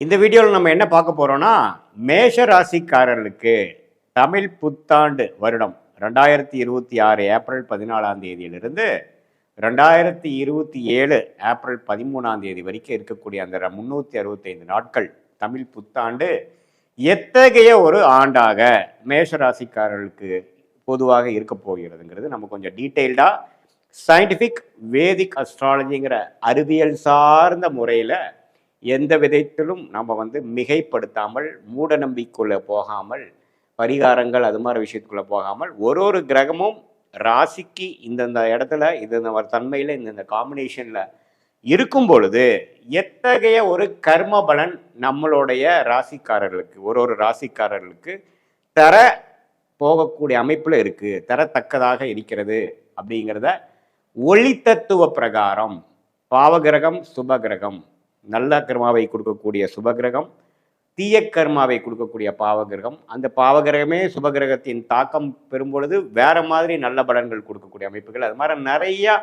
இந்த வீடியோவில் நம்ம என்ன பார்க்க போறோம்னா, மேஷ ராசிக்காரர்களுக்கு தமிழ் புத்தாண்டு வருடம் 2026 ஏப்ரல் 14ஆம் தேதியிலிருந்து 2027 ஏப்ரல் 13ஆம் தேதி வரைக்கும் இருக்கக்கூடிய அந்த 365 நாட்கள் தமிழ் புத்தாண்டு எத்தகைய ஒரு ஆண்டாக மேஷ ராசிக்காரர்களுக்கு பொதுவாக இருக்க போகிறதுங்கிறது நம்ம கொஞ்சம் டீட்டெயில்டாக சயின்டிஃபிக் வேதிக் அஸ்ட்ராலஜிங்கிற அறிவியல் சார்ந்த முறையில் எந்த விதத்திலும் நம்ம மிகைப்படுத்தாமல் மூட நம்பிக்கைக்குள்ளே போகாமல் பரிகாரங்கள் அது மாதிரி விஷயத்துக்குள்ளே போகாமல் ஒரு கிரகமும் ராசிக்கு இந்தந்த இடத்துல இந்த தன்மையில் இந்தந்த காம்பினேஷனில் இருக்கும் பொழுது எத்தகைய ஒரு கர்ம பலன் நம்மளுடைய ராசிக்காரர்களுக்கு ஒரு ராசிக்காரர்களுக்கு தர போகக்கூடிய அமைப்பில் இருக்குது, தரத்தக்கதாக இருக்கிறது அப்படிங்கிறத ஒளி தத்துவ பிரகாரம் பாவகிரகம் சுபகிரகம், நல்ல கர்மாவை கொடுக்கக்கூடிய சுபகிரகம், தீய கர்மாவை கொடுக்கக்கூடிய பாவகிரகம், அந்த பாவகிரகமே சுபகிரகத்தின் தாக்கம் பெறும் பொழுது வேற மாதிரி நல்ல பலன்கள் கொடுக்கக்கூடிய அமைப்புகள், அது மாதிரி நிறைய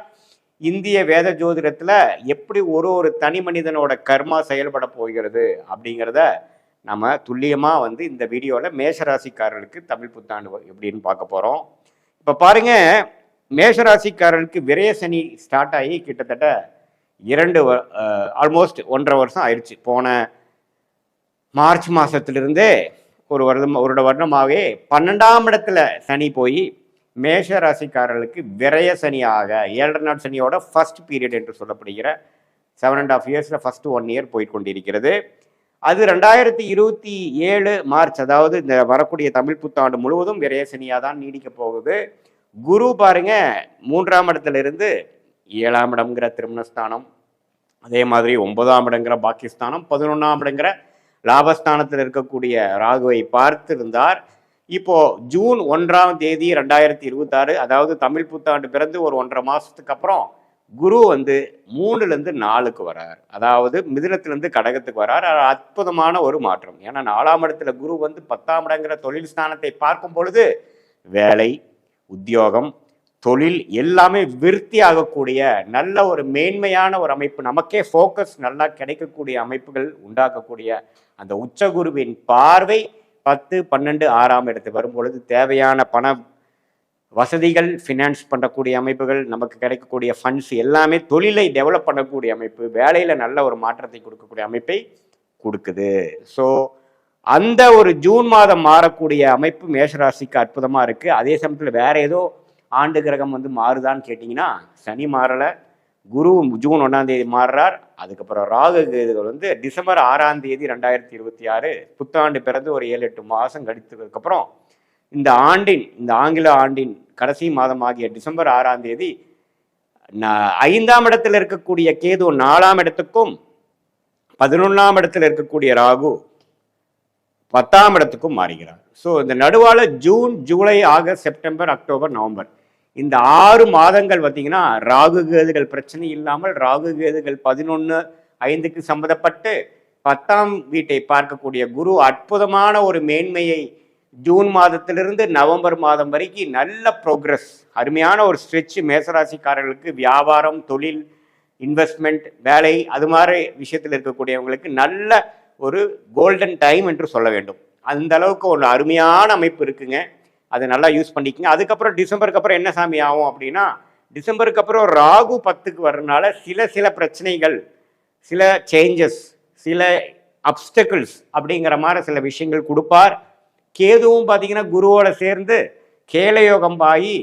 இந்திய வேத ஜோதிடத்தில் எப்படி ஒரு தனி மனிதனோட கர்மா செயல்பட போகிறது அப்படிங்கிறத நம்ம துல்லியமாக இந்த வீடியோவில் மேஷராசிக்காரர்களுக்கு தமிழ் புத்தாண்டு எப்படின்னு பார்க்க போகிறோம். இப்போ பாருங்க, மேஷராசிக்காரர்களுக்கு விரய சனி ஸ்டார்ட் ஆகி கிட்டத்தட்ட ஆல்மோஸ்ட் 1.5 வருஷம் ஆயிடுச்சு. போன மார்ச் மாதத்திலிருந்தே ஒரு வருடமாகவே 12ஆம் இடத்துல சனி போய் மேஷ ராசிக்காரர்களுக்கு விரய சனியாக 7.5 நாள் சனியோட ஃபர்ஸ்ட் பீரியட் என்று சொல்லப்படுகிற 7.5 இயர்ஸில் ஃபர்ஸ்ட் 1 இயர் போய் கொண்டிருக்கிறது. அது 2027 மார்ச், அதாவது இந்த வரக்கூடிய தமிழ் புத்தாண்டு முழுவதும் விரய சனியாக தான் நீடிக்க போகுது. குரு பாருங்க 3ஆம் இடத்துல இருந்து 7ஆம் இடம்ங்கிற திருமணஸ்தானம், அதே மாதிரி 9ஆம் இடங்கிற பாக்கியஸ்தானம், 11ஆம் இடங்கிற லாபஸ்தானத்தில் இருக்கக்கூடிய ராகுவை பார்த்திருந்தார். இப்போ ஜூன் 1ஆம் தேதி 2026, அதாவது தமிழ் புத்தாண்டு பிறந்து ஒரு 1.5 மாசத்துக்கு அப்புறம் குரு 3லேருந்து 4க்கு வரார், அதாவது மிதுனத்திலிருந்து கடகத்துக்கு வரார். அற்புதமான ஒரு மாற்றம். ஏன்னா 4ஆம் இடத்துல குரு 10ஆம் இடங்கிற தொழில் ஸ்தானத்தை பார்க்கும் பொழுது வேலை, உத்தியோகம், தொழில் எல்லாமே விருத்தி ஆகக்கூடிய நல்ல ஒரு மேன்மையான ஒரு அமைப்பு, நமக்கே ஃபோக்கஸ் நல்லா கிடைக்கக்கூடிய அமைப்புகள் உண்டாக்கக்கூடிய அந்த உச்சகுருவின் பார்வை 10, 12, 6ஆம் இடத்துக்கு வரும்பொழுது தேவையான பண வசதிகள், ஃபினான்ஸ் பண்ணக்கூடிய அமைப்புகள், நமக்கு கிடைக்கக்கூடிய ஃபண்ட்ஸ் எல்லாமே தொழிலை டெவலப் பண்ணக்கூடிய அமைப்பு, வேலையில் நல்ல ஒரு மாற்றத்தை கொடுக்கக்கூடிய அமைப்பை கொடுக்குது. ஸோ அந்த ஒரு ஜூன் மாதம் மாறக்கூடிய அமைப்பு மேஷராசிக்கு அற்புதமாக இருக்குது. அதே சமயத்தில் வேற ஏதோ ஆண்டு கிரகம் மாறுதான்னு கேட்டிங்கன்னா சனி மாறலை, குரு ஜூன் 1ஆம் தேதி மாறுறார். அதுக்கப்புறம் ராகு கேதுகள் டிசம்பர் 6ஆம் தேதி 2026 புத்தாண்டு பிறந்து ஒரு 7-8 மாதம் கழித்ததுக்கப்புறம் இந்த ஆங்கில ஆண்டின் கடைசி மாதம் ஆகிய டிசம்பர் 6ஆம் தேதி 5ஆம் இடத்துல இருக்கக்கூடிய கேது 4ஆம் இடத்துக்கும் 11ஆம் இடத்துல இருக்கக்கூடிய ராகு 10ஆம் இடத்துக்கும் மாறுகிறார். ஸோ இந்த நடுவால June, July, August, September, October, November இந்த 6 மாதங்கள் பார்த்தீங்கன்னா ராகு கேதுகள் பிரச்சனை இல்லாமல், ராகு கேதுகள் 11/5க்கு சம்மந்தப்பட்டு 10ஆம் வீட்டை பார்க்கக்கூடிய குரு அற்புதமான ஒரு மேன்மையை ஜூன் மாதத்திலிருந்து நவம்பர் மாதம் வரைக்கும் நல்ல ப்ரோக்ரஸ், அருமையான ஒரு ஸ்ட்ரெச் மேசராசிக்காரர்களுக்கு வியாபாரம், தொழில், இன்வெஸ்ட்மெண்ட், வேலை அது மாதிரி விஷயத்தில் இருக்கக்கூடியவங்களுக்கு நல்ல ஒரு கோல்டன் டைம் என்று சொல்ல வேண்டும். அந்த அளவுக்கு ஒரு அருமையான அமைப்பு இருக்குங்க. அதை நல்லா யூஸ் பண்ணிக்கங்க. அதுக்கப்புறம் டிசம்பருக்கு அப்புறம் என்ன சாமி ஆகும் அப்படின்னா, டிசம்பருக்கு அப்புறம் ராகு 10க்கு வர்றதுனால சில பிரச்சனைகள், சில சேஞ்சஸ், சில அப்டக்கிள்ஸ் அப்படிங்கிற மாதிரி சில விஷயங்கள் கொடுப்பார். கேதுவும் பார்த்தீங்கன்னா குருவோட சேர்ந்து கேலயோகம் ஆகி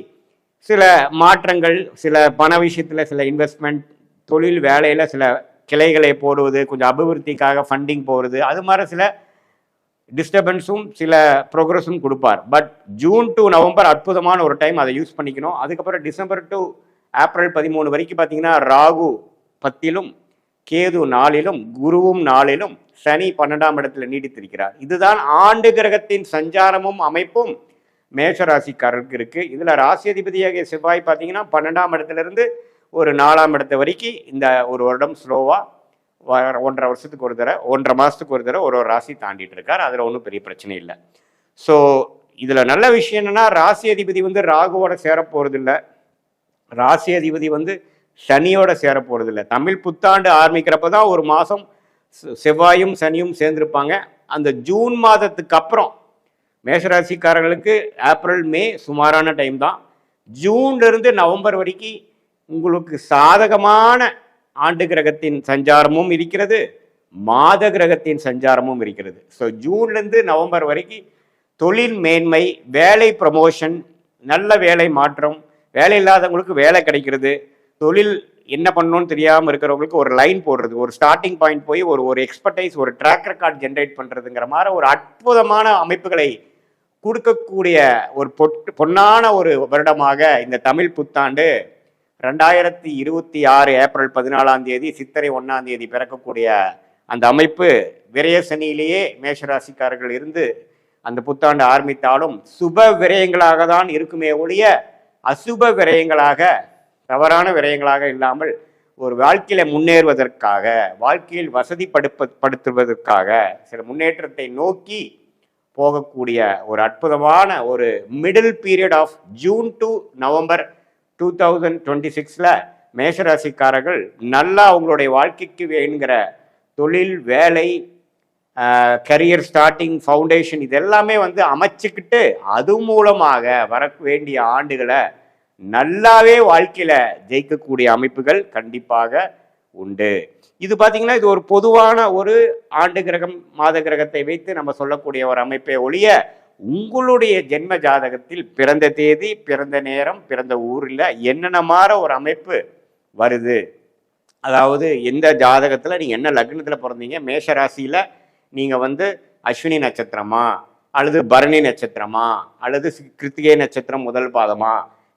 சில மாற்றங்கள், சில பண விஷயத்தில் சில இன்வெஸ்ட்மெண்ட், தொழில் வேலையில் சில கிளைகளை போடுவது, கொஞ்சம் அபிவிருத்திக்காக ஃபண்டிங் போகிறது, அது மாதிரி சில டிஸ்டர்பன்ஸும் சில ப்ரோக்ரஸும் கொடுப்பார். பட் ஜூன் டு நவம்பர் அற்புதமான ஒரு டைம், அதை யூஸ் பண்ணிக்கணும். அதுக்கப்புறம் டிசம்பர் டு ஏப்ரல் 13 வரைக்கும் பார்த்தீங்கன்னா ராகு 10லும், கேது 4லும், குருவும் 4லும், சனி 12ஆம் இடத்துல நீடித்திருக்கிறார். இதுதான் ஆண்டு கிரகத்தின் சஞ்சாரமும் அமைப்பும் மேஷராசிக்காரருக்கு இருக்கு. இதுல ராசி அதிபதியாகிய செவ்வாய் பார்த்தீங்கன்னா 12ஆம் இடத்துல ஒரு 4ஆம் இடத்து வரைக்கும் இந்த ஒரு வருடம் ஸ்லோவா 1.5 வருஷத்துக்கு ஒரு தடவை, 1.5 மாதத்துக்கு ஒரு தடவை ஒரு ராசி தாண்டிட்டு இருக்கார். அதில் ஒன்றும் பெரிய பிரச்சனை இல்லை. ஸோ இதில் நல்ல விஷயம் என்னன்னா, ராசி அதிபதி ராகுவோட சேர போகிறது இல்லை, ராசி அதிபதி சனியோட சேர போகிறது இல்லை. தமிழ் புத்தாண்டு ஆரம்பிக்கிறப்ப தான் ஒரு மாதம் செவ்வாயும் சனியும் சேர்ந்திருப்பாங்க. அந்த ஜூன் மாதத்துக்கு அப்புறம் மேஷராசிக்காரர்களுக்கு ஏப்ரல் மே சுமாரான டைம் தான். ஜூன்ல இருந்து நவம்பர் வரைக்கும் உங்களுக்கு சாதகமான ஆண்டு கிரகத்தின் சஞ்சாரமும் இருக்கிறது, மாத கிரகத்தின் சஞ்சாரமும் இருக்கிறது. ஸோ ஜூன்லேருந்து நவம்பர் வரைக்கும் தொழில் மேன்மை, வேலை ப்ரமோஷன், நல்ல வேலை மாற்றம், வேலை இல்லாதவங்களுக்கு வேலை கிடைக்கிறது, தொழில் என்ன பண்ணணும்னு தெரியாமல் இருக்கிறவங்களுக்கு ஒரு லைன் போடுறது, ஒரு ஸ்டார்டிங் பாயிண்ட் போய் ஒரு எக்ஸ்பர்டைஸ், ஒரு ட்ராக் ரெக்கார்ட் ஜென்ரேட் பண்ணுறதுங்கிற மாதிரி ஒரு அற்புதமான அமைப்புகளை கொடுக்கக்கூடிய ஒரு பொன்னான ஒரு வருடமாக இந்த தமிழ் புத்தாண்டு 2026 ஏப்ரல் 14 சித்திரை 1 பிறக்கக்கூடிய அந்த அமைப்பு விரயசனியிலேயே மேஷராசிக்காரர்கள் இருந்து அந்த புத்தாண்டு ஆரம்பித்தாலும் சுப விரயங்களாக தான் இருக்குமே ஒழிய அசுப விரயங்களாக, தவறான விரயங்களாக இல்லாமல் ஒரு வாழ்க்கையில முன்னேறுவதற்காக, வாழ்க்கையில் வசதி படுத்துவதற்காக, சில முன்னேற்றத்தை நோக்கி போகக்கூடிய ஒரு அற்புதமான ஒரு middle period of June to November 2026 மேஷராசிக்காரர்கள் நல்லா அவங்களுடைய வாழ்க்கைக்கு வேணுங்கிற தொழில், வேலை, கரியர் ஸ்டார்டிங், ஃபவுண்டேஷன் இதெல்லாமே அமைச்சுக்கிட்டு அது மூலமாக வர வேண்டிய ஆண்டுகளை நல்லாவே வாழ்க்கையில ஜெயிக்கக்கூடிய அமைப்புகள் கண்டிப்பாக உண்டு. இது பார்த்தீங்கன்னா இது ஒரு பொதுவான ஒரு ஆண்டு கிரகம், மாத கிரகத்தை வைத்து நம்ம சொல்லக்கூடிய ஒரு அமைப்பை ஒழிய உங்களுடைய ஜென்ம ஜாதகத்தில் பிறந்த தேதி, பிறந்த நேரம், பிறந்த ஊரில் என்னென்ன மாதிரி ஒரு அமைப்பு வருது, அதாவது எந்த ஜாதகத்தில் நீங்கள் என்ன லக்னத்தில் பிறந்தீங்க, மேஷ ராசியில் நீங்கள் அஸ்வினி நட்சத்திரமா அல்லது பரணி நட்சத்திரமா அல்லது கிருத்திகை நட்சத்திரம் முதல் பாதமா,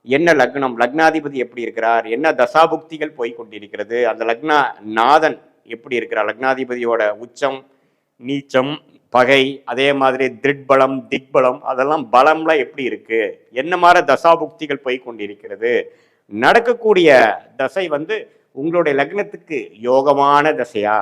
என்ன லக்னம், லக்னாதிபதி எப்படி இருக்கிறார், என்ன தசாபுக்திகள் போய் கொண்டிருக்கிறது, அந்த லக்னா நாதன் எப்படி இருக்கிறார், லக்னாதிபதியோட உச்சம், நீச்சம், பகை, அதே மாதிரி திட்பலம், திக்பலம், அதெல்லாம் பலம்லாம் எப்படி இருக்கு, என்ன மாதிரி தசாபுக்திகள் போய் கொண்டிருக்கிறது, நடக்கக்கூடிய தசை உங்களுடைய லக்னத்துக்கு யோகமான தசையா,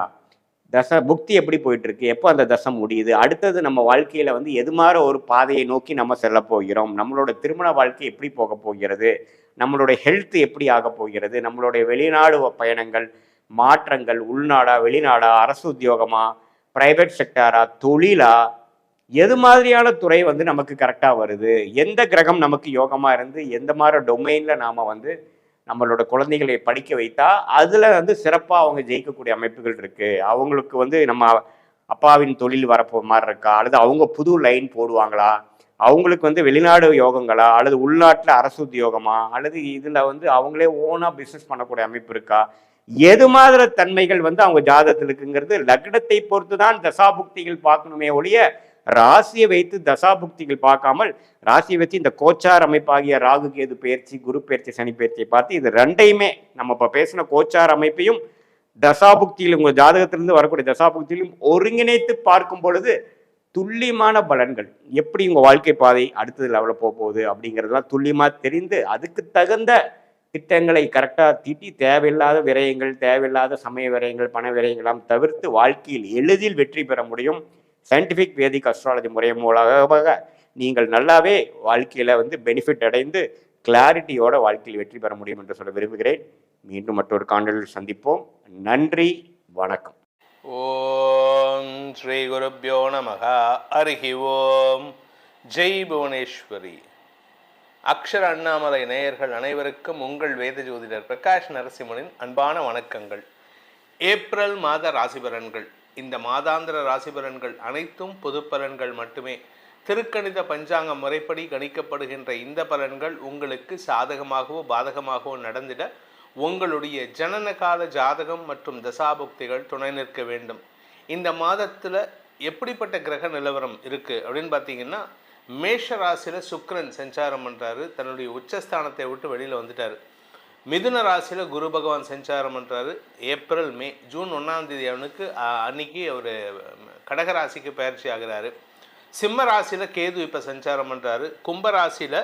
தசை புக்தி எப்படி போயிட்டு இருக்கு, எப்போ அந்த தசை முடியுது, அடுத்தது நம்ம வாழ்க்கையில எது மாதிரி ஒரு பாதையை நோக்கி நம்ம செல்ல போகிறோம், நம்மளோட திருமண வாழ்க்கை எப்படி போக போகிறது, நம்மளுடைய ஹெல்த் எப்படி ஆக போகிறது, நம்மளுடைய வெளிநாடு பயணங்கள், மாற்றங்கள், உள்நாடா வெளிநாடா, அரசு உத்தியோகமா, பிரைவேட் செக்டாரா, தொழிலா, எது மாதிரியான துறை நமக்கு கரெக்டாக வருது, எந்த கிரகம் நமக்கு யோகமா இருந்து எந்த மாதிரி டொமைன்ல நாம நம்மளோட குழந்தைகளை படிக்க வைத்தா அதுல சிறப்பாக அவங்க ஜெயிக்கக்கூடிய அமைப்புகள் இருக்கு, அவங்களுக்கு நம்ம அப்பாவின் தொழில் வரப்போ மாதிரி இருக்கா, அல்லது அவங்க புது லைன் போடுவாங்களா, அவங்களுக்கு வெளிநாடு யோகங்களா, அல்லது உள்நாட்டில் அரசு உத்தியோகமா, அல்லது இதுல அவங்களே ஓனா பிஸ்னஸ் பண்ணக்கூடிய அமைப்பு இருக்கா, எது மாதிரி தன்மைகள் அவங்க ஜாதகத்தில் இருக்குங்கிறது லக்னத்தை பொறுத்து தான் தசாபுக்திகள் பார்க்கணுமே ஒழிய ராசியை வைத்து தசாபுக்திகள் பார்க்காமல் ராசியை வச்சு இந்த கோச்சார் அமைப்பாகிய ராகு கேது பயிற்சி, குரு பயிற்சி, சனி பயிற்சியை பார்த்து இது ரெண்டையுமே நம்ம இப்போ பேசின கோச்சார் அமைப்பையும் தசாபுக்தியில் உங்கள் ஜாதகத்திலிருந்து வரக்கூடிய தசாபுக்தியிலும் ஒருங்கிணைத்து பார்க்கும் பொழுது துல்லியமான பலன்கள், எப்படி உங்கள் வாழ்க்கை பாதை அடுத்தது லெவலில் போகுது அப்படிங்கிறதுலாம் துல்லியமாக தெரிந்து அதுக்கு தகுந்த திட்டங்களை கரெக்டாக தீட்டி தேவையில்லாத விரயங்கள், தேவையில்லாத சமய விரயங்கள், பண விரயங்களாம் தவிர்த்து வாழ்க்கையில் எளிதில் வெற்றி பெற முடியும். சயின்டிஃபிக் வேதிக் அஸ்ட்ராலஜி முறை மூலமாக நீங்கள் நல்லாவே வாழ்க்கையில் பெனிஃபிட் அடைந்து கிளாரிட்டியோட வாழ்க்கையில் வெற்றி பெற முடியும் என்று சொல்ல விரும்புகிறேன். மீண்டும் மற்றொரு காணொளியில் சந்திப்போம். நன்றி, வணக்கம். ஓம் ஸ்ரீ குருப்யோ நமஹ. ஹரிஹி ஓம். ஜெய் புவனேஸ்வரி. அக்ஷர அண்ணாமலை நேயர்கள் அனைவருக்கும் உங்கள் வேத ஜோதிடர் பிரகாஷ் நரசிம்மனின் அன்பான வணக்கங்கள். ஏப்ரல் மாத ராசிபலன்கள். இந்த மாதாந்திர ராசிபலன்கள் அனைத்தும் பொது பலன்கள் மட்டுமே. திருக்கணித பஞ்சாங்க முறைப்படி கணிக்கப்படுகின்ற இந்த பலன்கள் உங்களுக்கு சாதகமாகவோ பாதகமாகவோ நடந்திட உங்களுடைய ஜனனகால ஜாதகம் மற்றும் தசாபுக்திகள் துணை நிற்க வேண்டும். இந்த மாதத்தில் எப்படிப்பட்ட கிரக நிலவரம் இருக்குது அப்படின்னு பார்த்தீங்கன்னா, மேஷ ராசியில் சுக்கிரன் சஞ்சாரம் பண்ணுறாரு, தன்னுடைய உச்சஸ்தானத்தை விட்டு வெளியில் வந்துட்டார். மிதுன ராசியில் குரு பகவான் சஞ்சாரம் பண்ணுறாரு. ஏப்ரல் மே ஜூன் 1 அவனுக்கு அன்னைக்கு அவர் கடகராசிக்கு பயிற்சி ஆகிறாரு. சிம்ம ராசியில் கேது இப்போ சஞ்சாரம் பண்ணுறாரு. கும்பராசியில்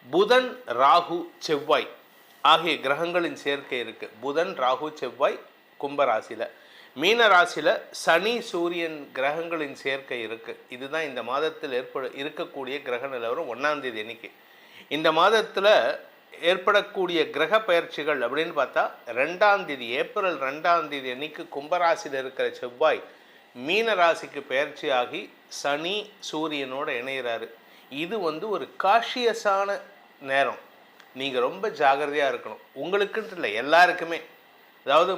புதன், ராகு, செவ்வாய் ஆகிய கிரகங்களின் சேர்க்கை இருக்குது. புதன், ராகு, செவ்வாய் கும்பராசியில். மீன ராசியில் சனி, சூரியன் கிரகங்களின் சேர்க்கை இருக்குது. இதுதான் இந்த மாதத்தில் இருக்கக்கூடிய கிரக நிலவரம் 1 அன்னைக்கு. இந்த மாதத்தில் ஏற்படக்கூடிய கிரக பயிற்சிகள் அப்படின்னு பார்த்தா 2ஆம் தேதி ஏப்ரல் 2ஆம் தேதி அன்னைக்கு கும்பராசியில் இருக்கிற செவ்வாய் மீன ராசிக்கு பயிற்சியாகி சனி சூரியனோட இணைகிறாரு. இது ஒரு காஷியஸான நேரம். நீங்கள் ரொம்ப ஜாகிரதையாக இருக்கணும். உங்களுக்குன்ட்டு இல்லை, எல்லாருக்குமே. அதாவது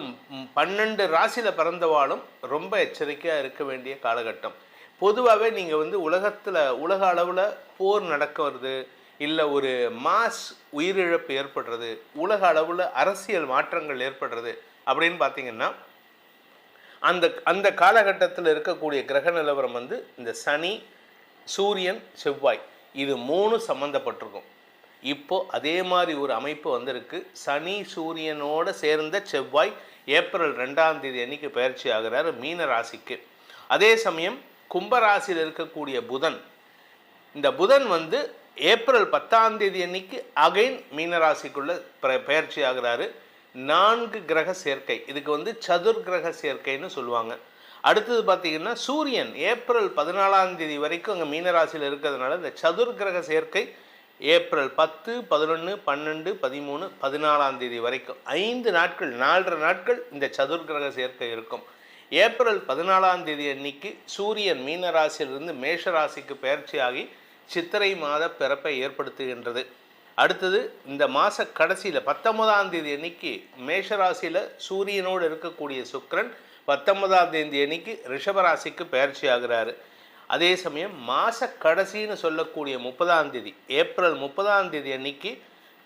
12 ராசியில் பிறந்தவாளும் ரொம்ப எச்சரிக்கையாக இருக்க வேண்டிய காலகட்டம். பொதுவாகவே நீங்கள் உலக அளவில் போர் நடக்கிறது, இல்லை ஒரு மாஸ் உயிரிழப்பு ஏற்படுறது, உலக அளவில் அரசியல் மாற்றங்கள் ஏற்படுறது அப்படின்னு பார்த்தீங்கன்னா அந்த காலகட்டத்தில் இருக்கக்கூடிய கிரக நிலவரம் இந்த சனி சூரியன் செவ்வாய் இது 3 சம்மந்தப்பட்டிருக்கும். இப்போது அதே மாதிரி ஒரு அமைப்பு வந்திருக்கு. சனி சூரியனோடு சேர்ந்த செவ்வாய் ஏப்ரல் 2ஆம் தேதி அன்னைக்கு பயிற்சி ஆகிறார் மீன ராசிக்கு. அதே சமயம் கும்பராசியில் இருக்கக்கூடிய புதன், இந்த புதன் ஏப்ரல் 10ஆம் தேதி அன்னைக்கு அகைன் மீனராசிக்குள்ள பயிற்சி ஆகிறாரு. 4 கிரக சேர்க்கை, இதுக்கு சதுர் கிரக சேர்க்கைன்னு சொல்லுவாங்க. அடுத்தது பார்த்தீங்கன்னா சூரியன் ஏப்ரல் 14ஆம் தேதி வரைக்கும் அங்கே மீனராசியில் இருக்கிறதுனால இந்த சதுர் கிரக சேர்க்கை ஏப்ரல் 10, 11, 12, 13, 14ஆம் தேதி வரைக்கும் 5 நாட்கள் 4.5 நாட்கள் இந்த சதுர் கிரக சேர்க்கை இருக்கும். ஏப்ரல் 14ஆம் தேதி அன்னைக்கு சூரியன் மீனராசியிலிருந்து மேஷராசிக்கு பயிற்சியாகி சித்திரை மாத பிறப்பை ஏற்படுத்துகின்றது. அடுத்தது இந்த மாத கடைசியில் 19ஆம் தேதி அன்னைக்கு மேஷராசியில் சூரியனோடு இருக்கக்கூடிய சுக்கிரன் 19ஆம் தேதி அன்னைக்கு ரிஷபராசிக்கு பயிற்சி ஆகிறாரு. அதே சமயம் மாத கடைசின்னு சொல்லக்கூடிய 30ஆம் தேதி ஏப்ரல் 30ஆம் தேதி அன்னைக்கு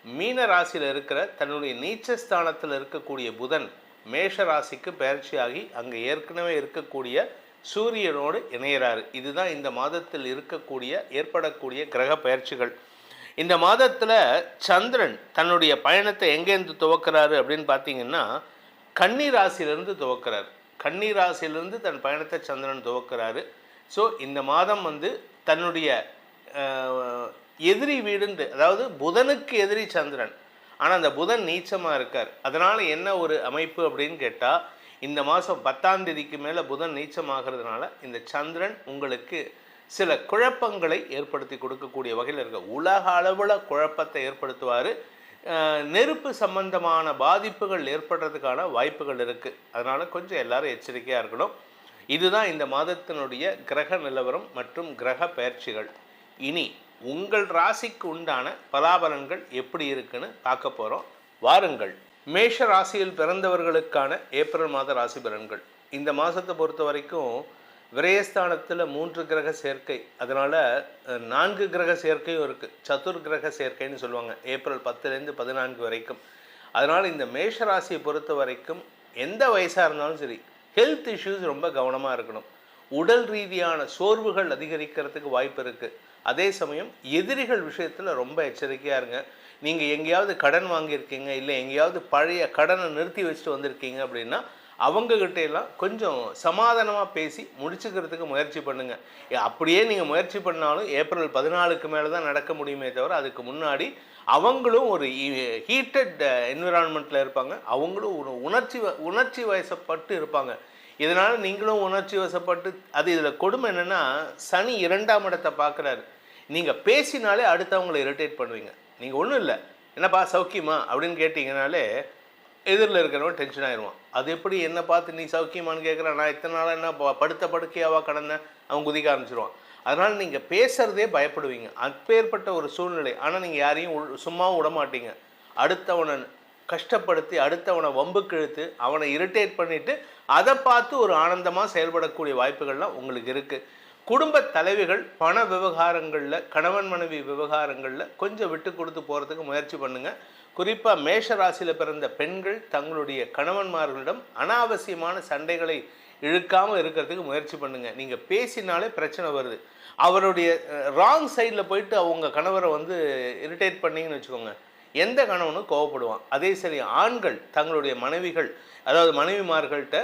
மீன ராசியில் இருக்கிற தன்னுடைய நீச்சஸ்தானத்தில் இருக்கக்கூடிய புதன் மேஷ ராசிக்கு பயிற்சியாகி அங்கே ஏற்கனவே இருக்கக்கூடிய சூரியனோடு இணைகிறாரு. இதுதான் இந்த மாதத்தில் ஏற்படக்கூடிய கிரக பயிற்சிகள். இந்த மாதத்தில் சந்திரன் தன்னுடைய பயணத்தை எங்கேருந்து துவக்கிறாரு அப்படின்னு பார்த்தீங்கன்னா கன்னி ராசியிலிருந்து துவக்கிறார். கன்னி ராசியிலிருந்து தன் பயணத்தை சந்திரன் துவக்கிறாரு. ஸோ இந்த மாதம் தன்னுடைய எதிரி வீடுண்டு, அதாவது புதனுக்கு எதிரி சந்திரன், ஆனால் அந்த புதன் நீச்சமாக இருக்கார். அதனால் என்ன ஒரு அமைப்பு அப்படின்னு கேட்டால் இந்த மாதம் 10ஆம் தேதிக்கு மேலே புதன் நீச்சமாகிறதுனால இந்த சந்திரன் உங்களுக்கு சில குழப்பங்களை ஏற்படுத்தி கொடுக்கக்கூடிய வகையில் இருக்க, உலக அளவில் குழப்பத்தை ஏற்படுத்துவார். நெருப்பு சம்பந்தமான பாதிப்புகள் ஏற்படுறதுக்கான வாய்ப்புகள் இருக்குது. அதனால் கொஞ்சம் எல்லாரும் எச்சரிக்கையாக இருக்கணும். இதுதான் இந்த மாதத்தினுடைய கிரக நிலவரம் மற்றும் கிரக பயிற்சிகள். இனி உங்கள் ராசிக்கு உண்டான பலாபலன்கள் எப்படி இருக்குன்னு பார்க்க போகிறோம். வாருங்கள். மேஷ ராசியில் பிறந்தவர்களுக்கான ஏப்ரல் மாத ராசி பலன்கள். இந்த மாதத்தை பொறுத்த வரைக்கும் விரயஸ்தானத்தில் 3 கிரக சேர்க்கை, அதனால் 4 கிரக சேர்க்கையும் இருக்குது. சதுர் கிரக சேர்க்கைன்னு சொல்லுவாங்க ஏப்ரல் 10லேருந்து 14 வரைக்கும். அதனால் இந்த மேஷ ராசியை பொறுத்த வரைக்கும் எந்த வயசாக இருந்தாலும் சரி ஹெல்த் இஷ்யூஸ் ரொம்ப கவனமாக இருக்கணும். உடல் ரீதியான சோர்வுகள் அதிகரிக்கிறதுக்கு வாய்ப்பு இருக்குது. அதே சமயம் எதிரிகள் விஷயத்தில் ரொம்ப எச்சரிக்கையாக இருங்க. நீங்கள் எங்கேயாவது கடன் வாங்கியிருக்கீங்க, இல்லை எங்கேயாவது பழைய கடனை நிறுத்தி வச்சுட்டு வந்திருக்கீங்க அப்படின்னா அவங்கக்கிட்ட எல்லாம் கொஞ்சம் சமாதானமாக பேசி முடிச்சுக்கிறதுக்கு முயற்சி பண்ணுங்கள். அப்படியே நீங்கள் முயற்சி பண்ணாலும் ஏப்ரல் 14க்கு மேலே தான் நடக்க முடியுமே தவிர அதுக்கு முன்னாடி அவங்களும் ஒரு ஹீட்டட் என்விரான்மெண்ட்டில் இருப்பாங்க. அவங்களும் ஒரு உணர்ச்சி வயசப்பட்டு இருப்பாங்க. இதனால் நீங்களும் உணர்ச்சி வசப்பட்டு, அது இதில் கொடுமை என்னென்னா சனி 2ஆம் இடத்தை பார்க்குறாரு. நீங்கள் பேசினாலே அடுத்தவங்களை இரிட்டேட் பண்ணுவீங்க. நீங்கள் ஒன்றும் இல்லை, என்னப்பா சௌக்கியமா அப்படின்னு கேட்டிங்கனாலே எதிரில் இருக்கிறவன் டென்ஷன் ஆயிடுவான். அது எப்படி என்னை பார்த்து நீ சௌக்கியமானு கேட்குறான், நான் இத்தனை நாளாக என்ன படுத்த படுக்கையாவா கடந்தேன், அவன் குதிக்க ஆரம்பிச்சிடுவான். அதனால் நீங்கள் பேசுகிறதே பயப்படுவீங்க. அப்பேற்பட்ட ஒரு சூழ்நிலை. ஆனால் நீங்கள் யாரையும் சும்மாவும் விட மாட்டீங்க. அடுத்தவனை கஷ்டப்படுத்தி அடுத்தவனை வம்புக்கு இழுத்து அவனை இரிட்டேட் பண்ணிவிட்டு அதை பார்த்து ஒரு ஆனந்தமாக செயல்படக்கூடிய வாய்ப்புகள்லாம் உங்களுக்கு இருக்குது. குடும்ப தலைவிகள் பண விவகாரங்களில், கணவன் மனைவி விவகாரங்களில் கொஞ்சம் விட்டு கொடுத்து போகிறதுக்கு முயற்சி பண்ணுங்கள். குறிப்பாக மேஷ ராசியில் பிறந்த பெண்கள் தங்களுடைய கணவன்மார்களிடம் அனாவசியமான சண்டைகளை இழுக்காமல் இருக்கிறதுக்கு முயற்சி பண்ணுங்கள். நீங்கள் பேசினாலே பிரச்சனை வருது. அவருடைய ராங் சைடில் போயிட்டு அவங்க கணவரை இரிட்டேட் பண்ணிங்கன்னு வச்சுக்கோங்க, எந்த கணவனும் கோவப்படுவான். அதே சரி ஆண்கள் தங்களுடைய மனைவிகள், அதாவது மனைவிமார்கள்ட்ட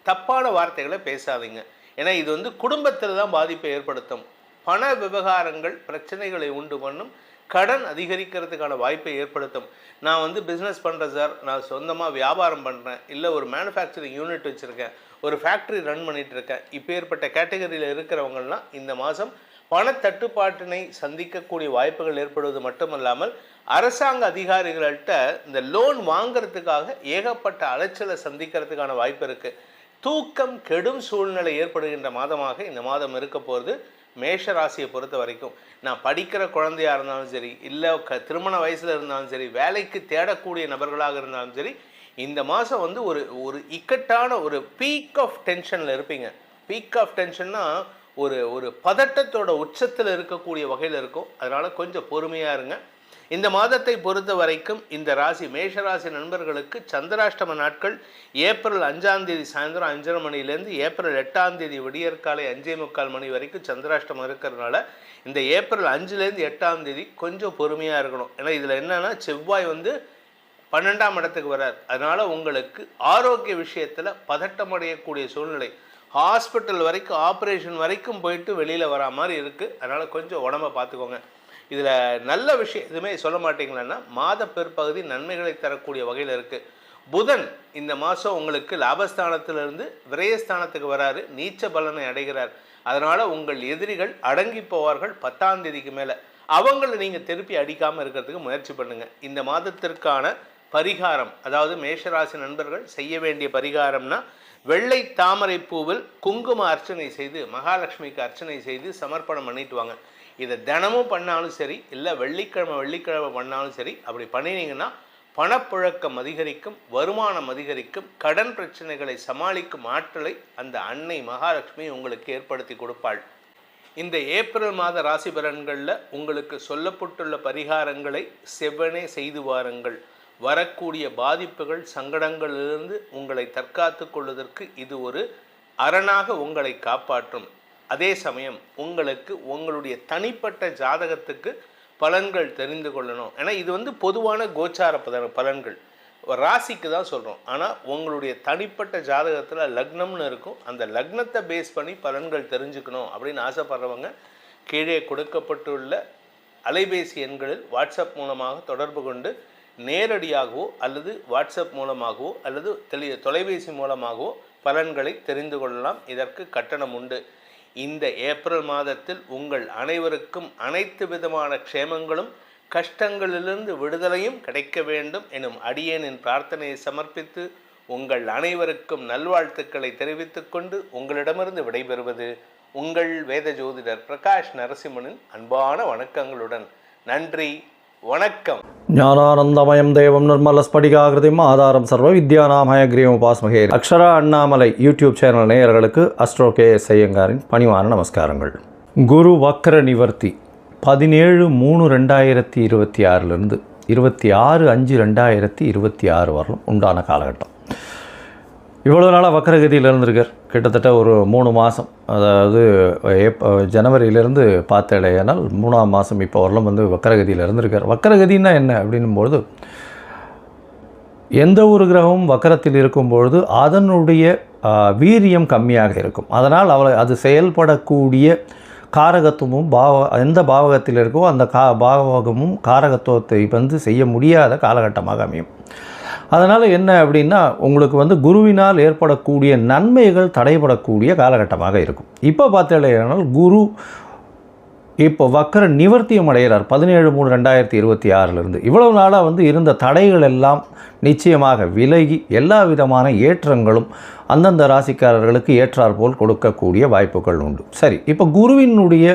தப்பான வார்த்தைகளை பேசாதீங்க. ஏன்னா இது குடும்பத்தில் தான் பாதிப்பை ஏற்படுத்தும். பண விவகாரங்கள் பிரச்சனைகளை உண்டு பண்ணும். கடன் அதிகரிக்கிறதுக்கான வாய்ப்பை ஏற்படுத்தும். நான் பிஸ்னஸ் பண்ணுறேன் சார், நான் சொந்தமாக வியாபாரம் பண்ணுறேன், இல்லை ஒரு மேனுஃபேக்சரிங் யூனிட் வச்சுருக்கேன், ஒரு ஃபேக்ட்ரி ரன் பண்ணிட்டு இருக்கேன், இப்பேற்பட்ட கேட்டகரியில் இருக்கிறவங்கலாம் இந்த மாதம் பணத்தட்டுப்பாட்டினை சந்திக்கக்கூடிய வாய்ப்புகள் ஏற்படுவது மட்டுமல்லாமல் அரசாங்க அதிகாரிகள்கிட்ட இந்த லோன் வாங்கிறதுக்காக ஏகப்பட்ட அலைச்சலை சந்திக்கிறதுக்கான வாய்ப்பு இருக்குது. தூக்கம் கெடும் சூழ்நிலை ஏற்படுகின்ற மாதமாக இந்த மாதம் இருக்க போகிறது. மேஷ ராசியை பொறுத்த வரைக்கும் நான் படிக்கிற குழந்தையாக இருந்தாலும் சரி, இல்லை திருமண வயசில் இருந்தாலும் சரி, வேலைக்கு தேடக்கூடிய நபர்களாக இருந்தாலும் சரி, இந்த மாதம் வந்து ஒரு இக்கட்டான ஒரு பீக் ஆஃப் டென்ஷனில் இருப்பீங்க. பீக் ஆஃப் டென்ஷன்னா ஒரு பதட்டத்தோட உச்சத்தில் இருக்கக்கூடிய வகையில் இருக்கும். அதனால் கொஞ்சம் பொறுமையாக இருங்க. இந்த மாதத்தை பொறுத்த வரைக்கும் இந்த ராசி மேஷராசி நண்பர்களுக்கு சந்திராஷ்டம நாட்கள் ஏப்ரல் 5ஆம் தேதி சாயந்தரம் 5:30 மணிலேருந்து ஏப்ரல் 8ஆம் தேதி விடியற்காலை 5:45 மணி வரைக்கும் சந்திராஷ்டமம் இருக்கிறதுனால இந்த ஏப்ரல் 5லேருந்து 8ஆம் தேதி கொஞ்சம் பொறுமையாக இருக்கணும். ஏன்னா இதில் என்னென்னா செவ்வாய் வந்து 12ஆம் இடத்துக்கு வரார். அதனால் உங்களுக்கு ஆரோக்கிய விஷயத்தில் பதட்டம் அடையக்கூடிய சூழ்நிலை, ஹாஸ்பிட்டல் வரைக்கும் ஆப்ரேஷன் வரைக்கும் போயிட்டு வெளியில் வரா மாதிரி இருக்குது. அதனால் கொஞ்சம் உடம்பை பார்த்துக்கோங்க. இதில் நல்ல விஷயம் எதுவுமே சொல்ல மாட்டீங்களன்னா மாத பிற்பகுதி நன்மைகளை தரக்கூடிய வகையில் இருக்குது. புதன் இந்த மாதம் உங்களுக்கு லாபஸ்தானத்திலிருந்து விரயஸ்தானத்துக்கு வராரு, நீச்ச பலனை அடைகிறார். அதனால் உங்கள் எதிரிகள் அடங்கி போவார்கள் 10ஆம் தேதிக்கு மேலே. அவங்களை நீங்கள் திருப்பி அடிக்காமல் இருக்கிறதுக்கு முயற்சி பண்ணுங்கள். இந்த மாதத்திற்கான பரிகாரம், அதாவது மேஷராசி நண்பர்கள் செய்ய வேண்டிய பரிகாரம்னா வெள்ளை தாமரை பூவில் குங்கும அர்ச்சனை செய்து மகாலட்சுமிக்கு அர்ச்சனை செய்து சமர்ப்பணம் பண்ணிட்டு வாங்க. இதை தினமும் பண்ணாலும் சரி, இல்லை வெள்ளிக்கிழமை பண்ணாலும் சரி, அப்படி பண்ணினீங்கன்னா பணப்புழக்கம் அதிகரிக்கும், வருமானம் அதிகரிக்கும், கடன் பிரச்சனைகளை சமாளிக்கும் ஆற்றலை அந்த அன்னை மகாலட்சுமி உங்களுக்கு ஏற்படுத்தி கொடுப்பாள். இந்த ஏப்ரல் மாத ராசி பலன்களில் உங்களுக்கு சொல்லப்பட்டுள்ள பரிகாரங்களை செவ்வனே செய்து வாருங்கள். வரக்கூடிய பாதிப்புகள் சங்கடங்களிலிருந்து உங்களை தற்காத்து கொள்வதற்கு இது ஒரு அரணாக உங்களை காப்பாற்றும். அதே சமயம் உங்களுக்கு உங்களுடைய தனிப்பட்ட ஜாதகத்துக்கு பலன்கள் தெரிந்து கொள்ளணும். ஏன்னா இது வந்து பொதுவான கோச்சார பலன்கள், ராசிக்கு தான் சொல்கிறோம். ஆனால் உங்களுடைய தனிப்பட்ட ஜாதகத்தில் லக்னம்னு இருக்கும், அந்த லக்னத்தை பேஸ் பண்ணி பலன்கள் தெரிஞ்சுக்கணும் அப்படின்னு ஆசைப்படுறவங்க கீழே கொடுக்கப்பட்டுள்ள அலைபேசி எண்களில் வாட்ஸ்அப் மூலமாக தொடர்பு கொண்டு நேரடியாகவோ அல்லது வாட்ஸ்அப் மூலமாகவோ அல்லது தொலைபேசி மூலமாகவோ பலன்களை தெரிந்து கொள்ளலாம். இதற்கு கட்டணம் உண்டு. இந்த ஏப்ரல் மாதத்தில் உங்கள் அனைவருக்கும் அனைத்து விதமான க்ஷேமங்களும் கஷ்டங்களிலிருந்து விடுதலையும் கிடைக்க வேண்டும் எனும் அடியேனின் பிரார்த்தனையை சமர்ப்பித்து உங்கள் அனைவருக்கும் நல்வாழ்த்துக்களை தெரிவித்துக் கொண்டு உங்களிடமிருந்து விடைபெறுவது உங்கள் வேத ஜோதிடர் பிரகாஷ் நரசிம்மனின் அன்பான வணக்கங்களுடன். நன்றி, வணக்கம். ஞானானந்தமயம் தேவம் நிர்மலஸ்படிகாகிருதிம் ஆதாரம் சர்வ வித்யாநாமயக்ரீவம் உபாஸ்மகே. அக்ஷரா அண்ணாமலை யூடியூப் சேனல் நேயர்களுக்கு அஸ்ட்ரோ KS ஐயங்காரின் பணிவான நமஸ்காரங்கள். குரு வக்ர நிவர்த்தி 17/3/2026 26/5/2026 வரலும் உண்டான காலகட்டம். இவ்வளோ நாளாக வக்கரகதியில் இருந்திருக்கார். கிட்டத்தட்ட ஒரு 3 மாதம், அதாவது ஜனவரியிலேருந்து பார்த்தேனால் 3ஆம் மாதம் இப்போ வரலும் வந்து வக்கரகதியில் இருந்திருக்கார். வக்கரகதின்னா என்ன அப்படின்னும்பொழுது, எந்த ஒரு கிரகமும் வக்கரத்தில் இருக்கும்பொழுது அதனுடைய வீரியம் கம்மியாக இருக்கும். அதனால் அது செயல்படக்கூடிய காரகத்துவமும் எந்த பாவகத்தில் இருக்கோ அந்த பாவகமும் காரகத்துவத்தை வந்து செய்ய முடியாத காலகட்டமாக அமையும். அதனால் என்ன அப்படின்னா, உங்களுக்கு வந்து குருவினால் ஏற்படக்கூடிய நன்மைகள் தடைபடக்கூடிய காலகட்டமாக இருக்கும். இப்போ பார்த்தீங்கன்னா குரு இப்போ வக்கர நிவர்த்தியம் அடைகிறார் 17/3/2026 இவ்வளவு நாளாக வந்து இருந்த தடைகள் எல்லாம் நிச்சயமாக விலகி எல்லா விதமான ஏற்றங்களும் அந்தந்த ராசிக்காரர்களுக்கு ஏற்றாற்போல் கொடுக்கக்கூடிய வாய்ப்புகள் உண்டு. சரி, இப்போ குருவினுடைய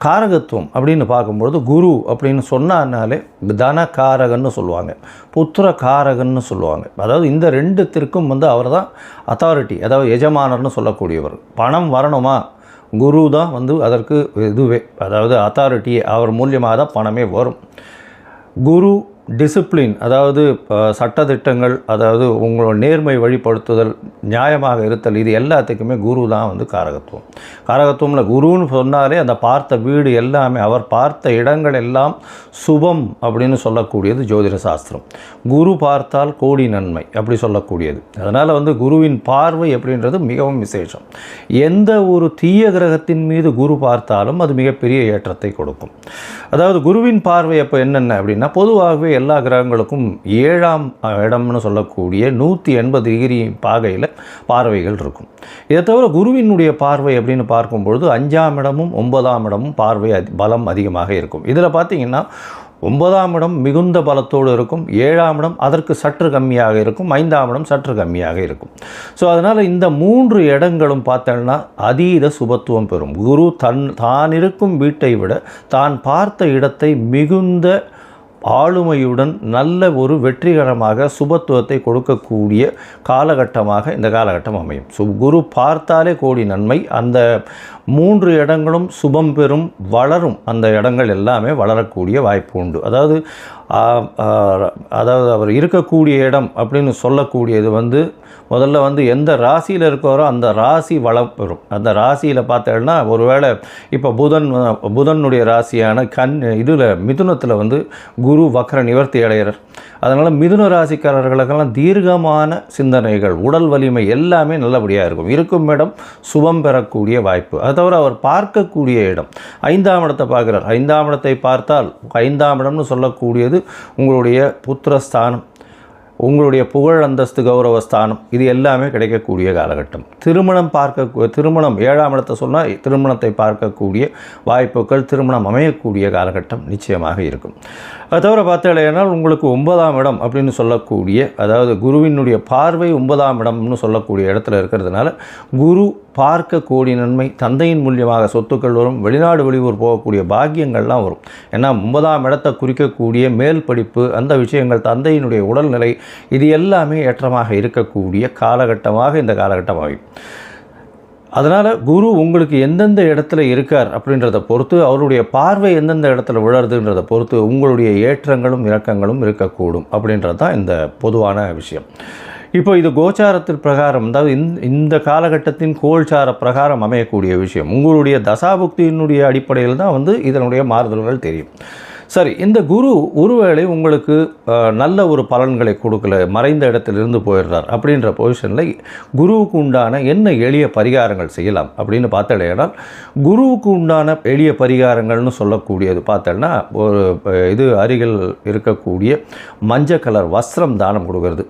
காரகத்துவம் அப்படின்னு பார்க்கும்பொழுது, குரு அப்படின்னு சொன்னாலே தனகாரகன்னு சொல்லுவாங்க, புத்திர காரகன்னு சொல்லுவாங்க. அதாவது இந்த ரெண்டுத்திற்கும் வந்து அவர் தான் அத்தாரிட்டி, அதாவது எஜமானர்னு சொல்லக்கூடியவர். பணம் வரணுமா, குரு தான் வந்து அதற்கு இதுவே, அதாவது அத்தாரிட்டி, அவர் மூலியமாக தான் பணமே வரும். குரு டிசிப்ளின், அதாவது சட்டத்திட்டங்கள், அதாவது உங்களோட நேர்மை வழிபடுத்துதல், நியாயமாக இருத்தல், இது எல்லாத்துக்குமே குரு தான் வந்து காரகத்துவம். காரகத்துவம்ல குருன்னு சொன்னாலே அந்த பார்த்த வீடு எல்லாமே, அவர் பார்த்த இடங்கள் எல்லாம் சுபம் அப்படின்னு சொல்லக்கூடியது ஜோதிட சாஸ்திரம். குரு பார்த்தால் கோடி நன்மை அப்படி சொல்லக்கூடியது. அதனால் வந்து குருவின் பார்வை அப்படின்றது மிகவும் விசேஷம். எந்த ஒரு தீய கிரகத்தின் மீது குரு பார்த்தாலும் அது மிகப்பெரிய ஏற்றத்தை கொடுக்கும். அதாவது குருவின் பார்வை அப்போ என்னென்ன அப்படின்னா, பொதுவாகவே எல்லா கிரகங்களுக்கும் 7ஆம் இடம்னு சொல்லக்கூடிய 180 டிகிரி பாகையில் பார்வைகள் இருக்கும். இதை தவிர குருவினுடைய பார்வை அப்படின்னு பார்க்கும்பொழுது 5ஆம் இடமும் 9ஆம் இடமும் பார்வை பலம் அதிகமாக இருக்கும். இதில் பார்த்திங்கன்னா 9ஆம் இடம் மிகுந்த பலத்தோடு இருக்கும், 7ஆம் இடம் அதற்கு சற்று கம்மியாக இருக்கும், 5ஆம் இடம் சற்று கம்மியாக இருக்கும். ஸோ அதனால் இந்த 3 இடங்களும் பார்த்தோன்னா அதீத சுபத்துவம் பெறும். குரு தான் இருக்கும் வீட்டை விட தான் பார்த்த இடத்தை மிகுந்த ஆளுமையுடன் நல்ல ஒரு வெற்றிகரமாக சுபத்துவத்தை கொடுக்கக்கூடிய காலகட்டமாக இந்த காலகட்டம் அமையும். குரு பார்த்தாலே கோடி நன்மை. அந்த 3 இடங்களும் சுபம் பெறும், வளரும். அந்த இடங்கள் எல்லாமே வளரக்கூடிய வாய்ப்பு உண்டு. அதாவது அவர் இருக்கக்கூடிய இடம் அப்படின்னு சொல்லக்கூடியது முதல்ல எந்த ராசியில் இருக்காரோ அந்த ராசி வளம் பெறும். அந்த ராசியில் பார்த்தோன்னா ஒருவேளை இப்போ புதனுடைய ராசியான இதில் மிதுனத்தில் குரு வக்ர நிவர்த்தி அடைகிறார். அதனால் மிதுன ராசிக்காரர்களுக்கெல்லாம் தீர்க்கமான சிந்தனைகள், உடல் வலிமை எல்லாமே நல்லபடியாக இருக்கும் இடம் சுபம் பெறக்கூடிய வாய்ப்பு. அது தவிர அவர் பார்க்கக்கூடிய இடம் 5ஆம் இடத்தை பார்க்குறார். 5ஆம் இடத்தை பார்த்தால் 5ஆம் இடம்னு சொல்லக்கூடியது உங்களுடைய புத்திரஸ்தானம், உங்களுடைய புகழ் அந்தஸ்து கௌரவஸ்தானம், இது எல்லாமே கிடைக்கக்கூடிய காலகட்டம். திருமணம் 7ஆம் இடத்தை சொன்னால் திருமணத்தை பார்க்கக்கூடிய வாய்ப்புகள், திருமணம் அமையக்கூடிய காலகட்டம் நிச்சயமாக இருக்கும். அது தவிர பார்த்தாலேனால் உங்களுக்கு 9ஆம் இடம் அப்படின்னு சொல்லக்கூடிய, அதாவது குருவினுடைய பார்வை 9ஆம் இடம்னு சொல்லக்கூடிய இடத்துல இருக்கிறதுனால குரு பார்க்க கோடி நன்மை, தந்தையின் மூலியமாக சொத்துக்கள் வரும், வெளிநாடு வெளியூர் போகக்கூடிய பாக்கியங்கள்லாம் வரும். ஏன்னா 9ஆம் இடத்தை குறிக்கக்கூடிய மேல் படிப்பு, அந்த விஷயங்கள், தந்தையினுடைய உடல்நிலை, இது எல்லாமே ஏற்றமாக இருக்கக்கூடிய காலகட்டமாக இந்த காலகட்டம் ஆகும். அதனால் குரு உங்களுக்கு எந்தெந்த இடத்துல இருக்கார் அப்படின்றத பொறுத்து, அவருடைய பார்வை எந்தெந்த இடத்துல விழறதுன்றதை பொறுத்து உங்களுடைய ஏற்றங்களும் இறக்கங்களும் இருக்கக்கூடும் அப்படின்றது தான் இந்த பொதுவான விஷயம். இப்போ இது கோச்சாரத்தின் பிரகாரம், அதாவது இந்த காலகட்டத்தின் கோல்சார பிரகாரம் அமையக்கூடிய விஷயம். உங்களுடைய தசாபுக்தியினுடைய அடிப்படையில் தான் இதனுடைய மாறுதல்கள் தெரியும். சரி, இந்த குரு ஒருவேளை உங்களுக்கு நல்ல ஒரு பலன்களை கொடுக்கல, மறைந்த இடத்திலிருந்து போயிடுறார் அப்படின்ற பொசிஷனில் குருவுக்கு உண்டான என்ன எளிய பரிகாரங்கள் செய்யலாம் அப்படின்னு பார்த்தடையானால், குருவுக்கு உண்டான எளிய பரிகாரங்கள்னு சொல்லக்கூடியது பார்த்தோன்னா, ஒரு இது அருகில் இருக்கக்கூடிய மஞ்சள் கலர் வஸ்திரம் தானம் கொடுக்கறது,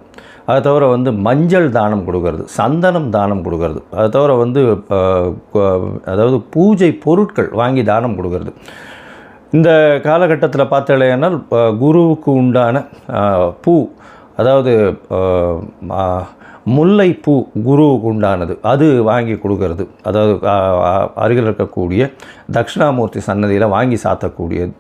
அது தவிர மஞ்சள் தானம் கொடுக்கறது, சந்தனம் தானம் கொடுக்கறது, அது தவிர அதாவது பூஜை பொருட்கள் வாங்கி தானம் கொடுக்கறது. இந்த காலகட்டத்தில் பார்த்தாலேனால் குருவுக்கு உண்டான பூ, அதாவது முல்லைப்பூ குருவுக்கு உண்டானது, அது வாங்கி கொடுக்கறது, அதாவது அருகில் இருக்கக்கூடிய தட்சிணாமூர்த்தி சன்னதியில் வாங்கி சாத்தக்கூடியது.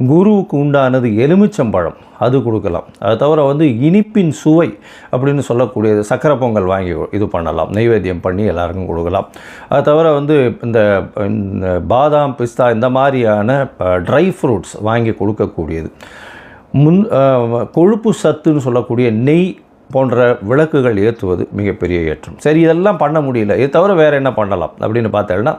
குருவுக்கு உண்டானது எலுமிச்சம்பழம், அது கொடுக்கலாம். அது தவிர இனிப்பின் சுவை அப்படின்னு சொல்லக்கூடியது சக்கரை பொங்கல் வாங்கி இது பண்ணலாம், நைவேத்தியம் பண்ணி எல்லாருக்கும் கொடுக்கலாம். அது தவிர இந்த பாதாம், பிஸ்தா இந்த மாதிரியான ட்ரை ஃப்ரூட்ஸ் வாங்கி கொடுக்கக்கூடியது. கொழுப்பு சத்துன்னு சொல்லக்கூடிய நெய் போன்ற விளக்குகள் ஏற்றுவது மிகப்பெரிய ஏற்றம். சரி, இதெல்லாம் பண்ண முடியல, இது தவிர வேறு என்ன பண்ணலாம் அப்படின்னு பார்த்தோன்னா,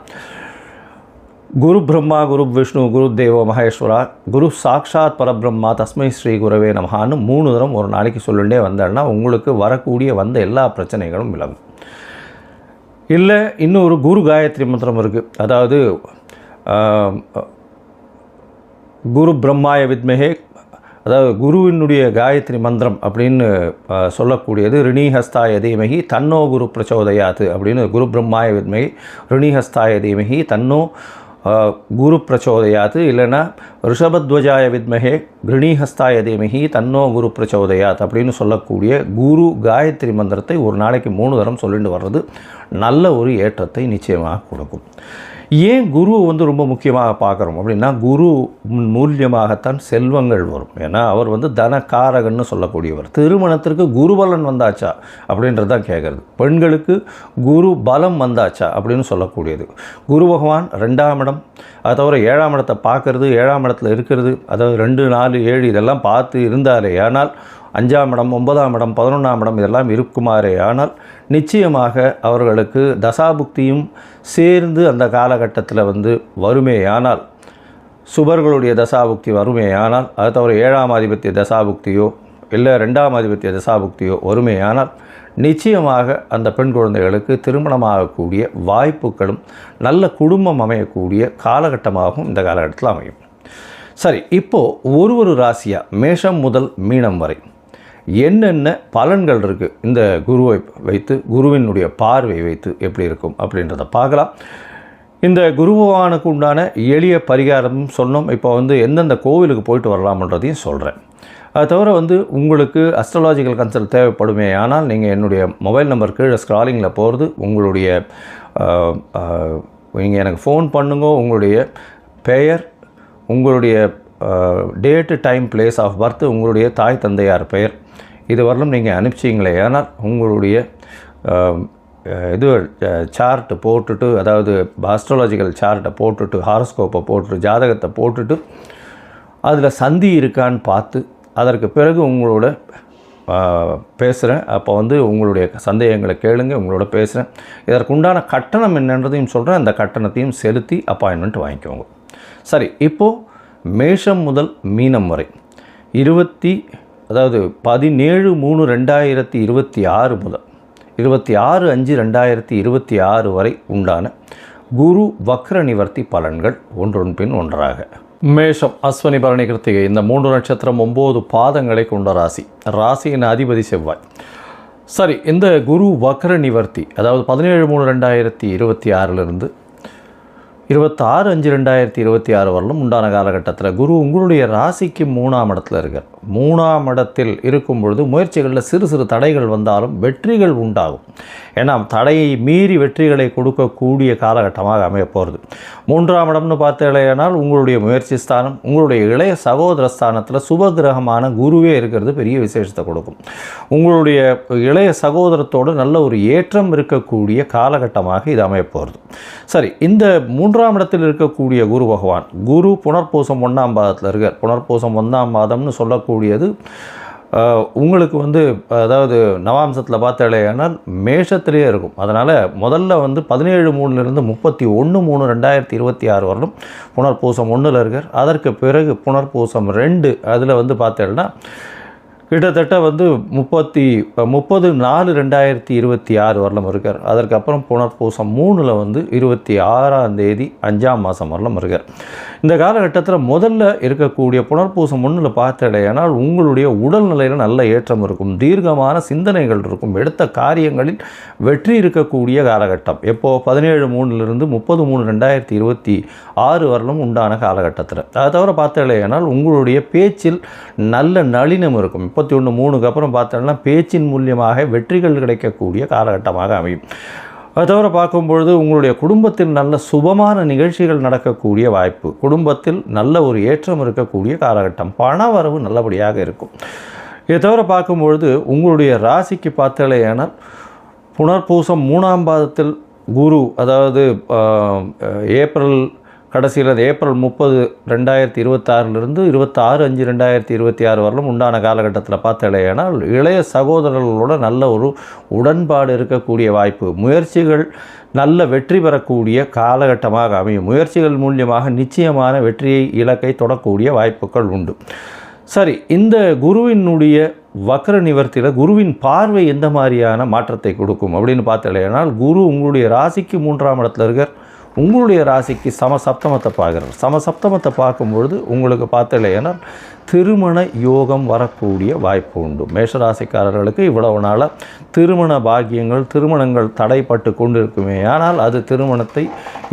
குரு பிரம்மா, குரு விஷ்ணு, குரு தேவோ மகேஸ்வரா, குரு சாக்ஷாத் பரபிரம்மா, தஸ்மை ஸ்ரீ குரவே நமஹான்னு 3 தரம் ஒரு நாளைக்கு சொல்லிகிட்டே வந்தேன்னா உங்களுக்கு வரக்கூடிய எல்லா பிரச்சனைகளும் விலகும். இல்லை, இன்னொரு குரு காயத்ரி மந்திரம் இருக்குது. அதாவது குரு பிரம்மாய வித்மஹே, அதாவது குருவினுடைய காயத்ரி மந்திரம் அப்படின்னு சொல்லக்கூடியது ரிணிஹஸ்தாய தீமகி தன்னோ குரு பிரச்சோதயாத்து அப்படின்னு, குரு பிரம்மாய வித்மகி ரிணிஹஸ்தாய தீமகி தன்னோ குரு பிரச்சோதயாத்து, இல்லைன்னா ரிஷபத்வஜாய வித்மகே கிருணிஹஸ்தாய தீமகி தன்னோ குரு பிரச்சோதயாத் அப்படின்னு சொல்லக்கூடிய குரு காயத்ரி மந்திரத்தை ஒரு நாளைக்கு 3 தரம் சொல்லிட்டு வர்றது நல்ல ஒரு ஏற்றத்தை நிச்சயமாக கொடுக்கும். ஏன் குரு ரொம்ப முக்கியமாக பார்க்குறோம் அப்படின்னா, குரு மூலியமாகத்தான் செல்வங்கள் வரும். ஏன்னா அவர் தனக்காரகன்னு சொல்லக்கூடியவர். திருமணத்திற்கு குரு பலன் வந்தாச்சா அப்படின்றது தான் கேட்குறது. பெண்களுக்கு குரு பலம் வந்தாச்சா அப்படின்னு சொல்லக்கூடியது. குரு பகவான் 2ஆம் இடம், அது தவிர 7ஆம் இடத்தை பார்க்கறது, 7ஆம் இடத்துல இருக்கிறது, அதாவது 2, 4, 7 இதெல்லாம் பார்த்து இருந்தாரே ஆனால், 5ஆம் இடம், 9ஆம் இடம், 11ஆம் இடம் இதெல்லாம் இருக்குமாறே ஆனால் நிச்சயமாக அவர்களுக்கு தசாபுக்தியும் சேர்ந்து அந்த காலகட்டத்தில் வருமேயானால், சுபர்களுடைய தசாபுக்தி வருமேயானால், அது தவிர 7ஆம் ஆதிபத்திய தசாபுக்தியோ இல்லை 2ஆம் ஆதிபத்திய தசாபுக்தியோ வருமேயானால் நிச்சயமாக அந்த பெண் குழந்தைகளுக்கு திருமணமாகக்கூடிய வாய்ப்புகளும் நல்ல குடும்பம் அமையக்கூடிய காலகட்டமாகவும் இந்த காலகட்டத்தில் அமையும். சரி, இப்போது ஒரு ராசியாக மேஷம் முதல் மீனம் வரை என்னென்ன பலன்கள் இருக்குது இந்த குருவை வைத்து, குருவினுடைய பார்வை வைத்து எப்படி இருக்கும் அப்படின்றத பார்க்கலாம். இந்த குரு பகவானுக்கு உண்டான எளிய பரிகாரம் சொன்னோம். இப்போ எந்தெந்த கோவிலுக்கு போயிட்டு வரலாம்ன்றதையும் சொல்கிறேன். அது தவிர உங்களுக்கு அஸ்ட்ராலாஜிக்கல் கன்சல்ட் தேவைப்படுமே ஆனால் நீங்கள் என்னுடைய மொபைல் நம்பர் கீழே ஸ்க்ராலிங்கில் போகிறது உங்களுடைய நீங்கள் எனக்கு ஃபோன் பண்ணுங்க. உங்களுடைய பெயர், உங்களுடைய date, time, place of birth, உங்களுடைய தாய் தந்தையார் பெயர் இது வரலும் நீங்கள் அனுப்பிச்சிங்களே ஆனால் உங்களுடைய இது சார்ட்டு போட்டுட்டு, அதாவது ஆஸ்ட்ராலஜிக்கல் சார்ட்டை போட்டுட்டு, ஹாரோஸ்கோப்பை போட்டுட்டு, ஜாதகத்தை போட்டுட்டு அதில் சந்தி இருக்கான்னு பார்த்து அதற்கு பிறகு உங்களோட பேசுகிறேன். அப்போ உங்களுடைய சந்தேகங்களை கேளுங்க, உங்களோட பேசுகிறேன். இதற்குண்டான கட்டணம் என்னன்றதையும் சொல்கிறேன். அந்த கட்டணத்தையும் செலுத்தி அப்பாயின்மெண்ட் வாங்கிக்கோங்க. சரி, இப்போது மேஷம் முதல் மீனம் வரை 17/3/2026 முதல் 26/5/2026 வரை உண்டான குரு வக்ர நிவர்த்தி பலன்கள் ஒன்றொன் பின் ஒன்றாக. மேஷம், அஸ்வினி, பரணி, கிருத்திகை இந்த 3 நட்சத்திரம் 9 பாதங்களை கொண்ட ராசி. ராசியின் அதிபதி செவ்வாய். சரி, இந்த குரு வக்ர நிவர்த்தி அதாவது 17/3/2026 26/5/2026 வரலும் உண்டான காலகட்டத்தில் குரு உங்களுடைய ராசிக்கு 3ஆம் இடத்துல இருக்கார். 3ஆம் இடத்தில் இருக்கும் பொழுது முயற்சிகளில் சிறு சிறு தடைகள் வந்தாலும் வெற்றிகள் உண்டாகும். ஏன்னா தடையை மீறி வெற்றிகளை கொடுக்கக்கூடிய காலகட்டமாக அமைய போகிறது. 3ஆம் இடம்னு பார்த்தீங்கன்னா உங்களுடைய முயற்சி ஸ்தானம், உங்களுடைய இளைய சகோதர ஸ்தானத்தில் சுபகிரகமான குருவே இருக்கிறது பெரிய விசேஷத்தை கொடுக்கும். உங்களுடைய இளைய சகோதரத்தோடு நல்ல ஒரு ஏற்றம் இருக்கக்கூடிய காலகட்டமாக இது அமைய போகிறது. சரி, இந்த 3ஆம் இடத்தில் இருக்கக்கூடிய குரு பகவான், குரு புனர்பூசம் 1ஆம் பாதத்தில் இருக்கார். புனர்பூசம் 1ஆம் பாதம்னு சொல்லக்கூடியது உங்களுக்கு அதாவது நவாம்சத்தில் பார்த்தாலேனால் மேஷத்திலே இருக்கும். அதனால் முதல்ல 17/3 31/3/2026 வரலும் புனர்பூசம் 1ல் இருக்கார். அதற்கு பிறகு புனர்பூசம் 2 அதில் பார்த்தேன்னா கிட்டத்தட்ட 30/4/2026 வரலும் இருக்கார். அதற்கப்புறம் புனர்பூசம் 3ல் 26ஆம் தேதி 5ஆம் மாதம் வரலும் இருக்கார். இந்த காலகட்டத்தில் முதல்ல இருக்கக்கூடிய புனர்பூசம் 1ல் பார்த்தடையானால் உங்களுடைய உடல்நிலையில் நல்ல ஏற்றம் இருக்கும், தீர்க்கமான சிந்தனைகள் இருக்கும், எடுத்த காரியங்களில் வெற்றி இருக்கக்கூடிய காலகட்டம். எப்போது 17/3 30/3/2026 வரலும் உண்டான காலகட்டத்தில். அதை தவிர பார்த்தடையானால் உங்களுடைய பேச்சில் நல்ல நளினம் இருக்கும். 31/3க்கு அப்புறம் பார்த்தோம்னா பேச்சின் மூலியமாக வெற்றிகள் கிடைக்கக்கூடிய காலகட்டமாக அமையும். அது தவிர பார்க்கும்பொழுது உங்களுடைய குடும்பத்தில் நல்ல சுபமான நிகழ்ச்சிகள் நடக்கக்கூடிய வாய்ப்பு, குடும்பத்தில் நல்ல ஒரு ஏற்றம் இருக்கக்கூடிய காலகட்டம், பண வரவு நல்லபடியாக இருக்கும். இதை தவிர பார்க்கும்பொழுது உங்களுடைய ராசிக்கு பார்த்தலையானால் புனர்பூசம் 3ஆம் பாதத்தில் குரு, அதாவது ஏப்ரல் கடைசியில் ஏப்ரல் 30, 2026 26/5/2026 வரலும் உண்டான காலகட்டத்தில் பார்த்தலையானால் இளைய சகோதரர்களோட நல்ல ஒரு உடன்பாடு இருக்கக்கூடிய வாய்ப்பு, முயற்சிகள் நல்ல வெற்றி பெறக்கூடிய காலகட்டமாக அமையும். முயற்சிகள் மூலியமாக நிச்சயமான வெற்றியை இலக்கை தொடக்கூடிய வாய்ப்புகள் உண்டு. சரி, இந்த குருவினுடைய வக்ர நிவர்த்தியில் குருவின் பார்வை எந்த மாதிரியான மாற்றத்தை கொடுக்கும் அப்படின்னு பார்த்தலையானால் குரு உங்களுடைய ராசிக்கு 3ஆம் இடத்துல இருக்கார். உங்களுடைய ராசிக்கு சமசப்தமத்தை பார்க்குறார். சமசப்தமத்தை பார்க்கும்பொழுது உங்களுக்கு பார்த்தலையானால் திருமண யோகம் வரக்கூடிய வாய்ப்பு உண்டு. மேஷராசிக்காரர்களுக்கு இவ்வளவு நாளாக திருமண பாக்கியங்கள், திருமணங்கள் தடைப்பட்டு கொண்டிருக்குமே ஆனால் அது திருமணத்தை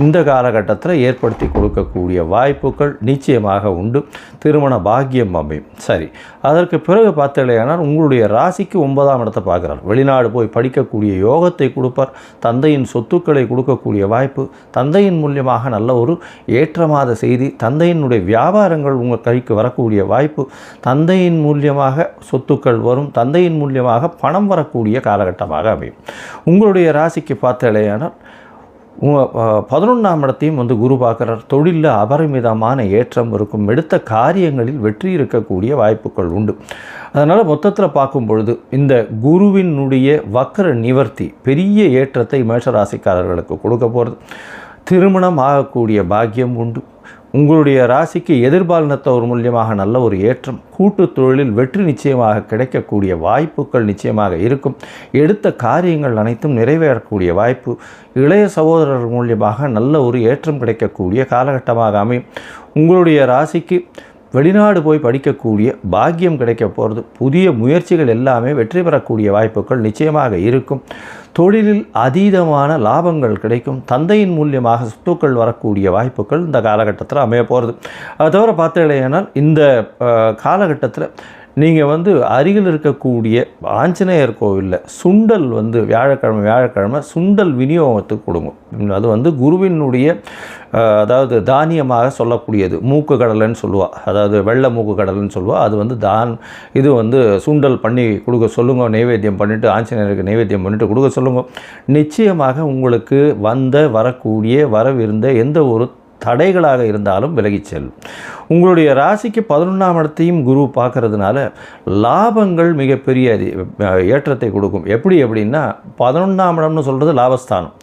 இந்த காலகட்டத்தில் ஏற்படுத்தி கொடுக்கக்கூடிய வாய்ப்புகள் நிச்சயமாக உண்டு. திருமண பாக்கியம் அமையும். சரி, அதற்கு பிறகு பார்த்தலையானால் உங்களுடைய ராசிக்கு 9ஆம் இடத்தை பார்க்குறார். வெளிநாடு போய் படிக்கக்கூடிய யோகத்தை கொடுப்பார். தந்தையின் சொத்துக்களை கொடுக்கக்கூடிய வாய்ப்பு, தந்தையின் மூலியமாக நல்ல ஒரு ஏற்றமாத செய்தி, தந்தையினுடைய வியாபாரங்கள் உங்கள் கைக்கு வரக்கூடிய வாய்ப்பு, தந்தையின் மூலியமாக சொத்துக்கள் வரும், தந்தையின் மூலியமாக பணம் வரக்கூடிய காலகட்டமாக அமையும். உங்களுடைய ராசிக்கு பார்த்தலையானால் 11ஆம் இடத்தையும் குரு பார்க்குறார். தொழிலில் அபரிமிதமான ஏற்றம் இருக்கும், எடுத்த காரியங்களில் வெற்றி இருக்கக்கூடிய வாய்ப்புகள் உண்டு. அதனால் மொத்தத்தில் பார்க்கும் பொழுது இந்த குருவினுடைய வக்ர நிவர்த்தி பெரிய ஏற்றத்தை மேஷராசிக்காரர்களுக்கு கொடுக்க போகிறது. திருமணம் ஆகக்கூடிய பாக்கியம் உண்டு. உங்களுடைய ராசிக்கு எதிர்பாலினத்தவர் மூலியமாக நல்ல ஒரு ஏற்றம், கூட்டு தொழிலில் வெற்றி நிச்சயமாக கிடைக்கக்கூடிய வாய்ப்புகள் நிச்சயமாக இருக்கும். எடுத்த காரியங்கள் அனைத்தும் நிறைவேறக்கூடிய வாய்ப்பு, இளைய சகோதரர் மூலியமாக நல்ல ஒரு ஏற்றம் கிடைக்கக்கூடிய காலகட்டமாக அமையும். உங்களுடைய ராசிக்கு வெளிநாடு போய் படிக்கக்கூடிய பாக்கியம் கிடைக்க போகிறது. புதிய முயற்சிகள் எல்லாமே வெற்றி பெறக்கூடிய வாய்ப்புகள் நிச்சயமாக இருக்கும். தொழிலில் அதீதமான லாபங்கள் கிடைக்கும். தந்தையின் மூலியமாக சொத்துக்கள் வரக்கூடிய வாய்ப்புகள் இந்த காலகட்டத்தில் அமைய போகிறது. அது தவிர பார்த்தீங்கன்னா இந்த காலகட்டத்தில் நீங்கள் அருகில் இருக்கக்கூடிய ஆஞ்சநேயர் கோவிலில் சுண்டல் வியாழக்கிழமை சுண்டல் விநியோகத்துக்கு கொடுங்க. அது குருவினுடைய அதாவது தானியமாக சொல்லக்கூடியது. மூக்கு கடலைன்னு சொல்லுவாள், அதாவது வெள்ளை மூக்கு கடலைன்னு சொல்லுவாள். அது இது சுண்டல் பண்ணி கொடுக்க சொல்லுங்க. நைவேத்தியம் பண்ணிவிட்டு ஆஞ்சநேயருக்கு நைவேத்தியம் பண்ணிவிட்டு கொடுக்க சொல்லுங்க. நிச்சயமாக உங்களுக்கு வரக்கூடிய வரவிருந்த எந்த ஒரு தடைகளாக இருந்தாலும் விலகிச் செல்லும். உங்களுடைய ராசிக்கு 11ஆம் இடத்தையும் குரு பார்க்கறதுனால லாபங்கள் மிகப்பெரிய ஏற்றத்தை கொடுக்கும். எப்படின்னா 11ஆம் இடம்னு சொல்கிறது லாபஸ்தானம்.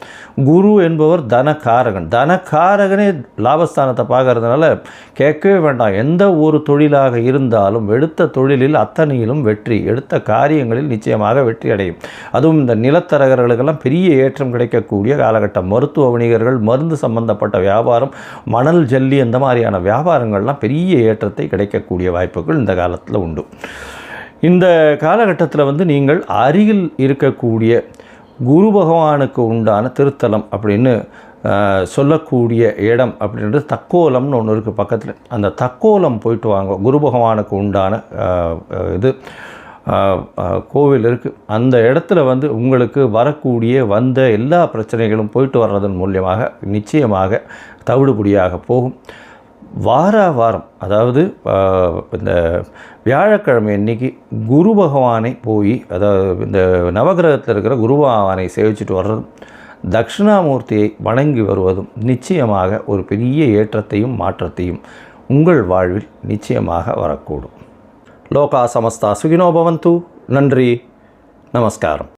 குரு என்பவர் தனக்காரகனே லாபஸ்தானத்தை பார்க்கறதுனால கேட்கவே வேண்டாம். எந்த ஒரு தொழிலாக இருந்தாலும் எடுத்த தொழிலில் அத்தனையிலும் வெற்றி, எடுத்த காரியங்களில் நிச்சயமாக வெற்றி அடையும். அதுவும் இந்த நிலத்தரகர்களுக்கெல்லாம் பெரிய ஏற்றம் கிடைக்கக்கூடிய காலகட்டம். மருத்துவ வணிகர்கள், மருந்து சம்பந்தப்பட்ட வியாபாரம், மணல் ஜல்லி அந்த மாதிரியான வியாபாரங்கள்லாம் பெரிய ஏற்றத்தை கிடைக்கக்கூடிய வாய்ப்புகள் இந்த காலத்தில் உண்டு. இந்த காலகட்டத்தில் நீங்கள் அருகில் இருக்கக்கூடிய குரு பகவானுக்கு உண்டான திருத்தலம் அப்படின்னு சொல்லக்கூடிய இடம் அப்படின்றது தக்கோலம்னு ஒன்று இருக்குது பக்கத்தில். அந்த தக்கோலம் போயிட்டு வாங்க. குரு பகவானுக்கு உண்டான கோவில் இருக்குது. அந்த இடத்துல உங்களுக்கு வரக்கூடிய எல்லா பிரச்சனைகளும் போயிட்டு வர்றதன் மூலியமாக நிச்சயமாக தவிடுபடியாக போகும். வாரம் அதாவது இந்த வியாழக்கிழமை அன்னைக்கு குரு பகவானை போய், அதாவது இந்த நவகிரகத்தில் இருக்கிற குரு பகவானை சேவிச்சுட்டு வர்றதும் தட்சிணாமூர்த்தியை வணங்கி வருவதும் நிச்சயமாக ஒரு பெரிய ஏற்றத்தையும் மாற்றத்தையும் உங்கள் வாழ்வில் நிச்சயமாக வரக்கூடும். லோகா சமஸ்தா சுகினோ பவந்து. நன்றி, நமஸ்காரம்.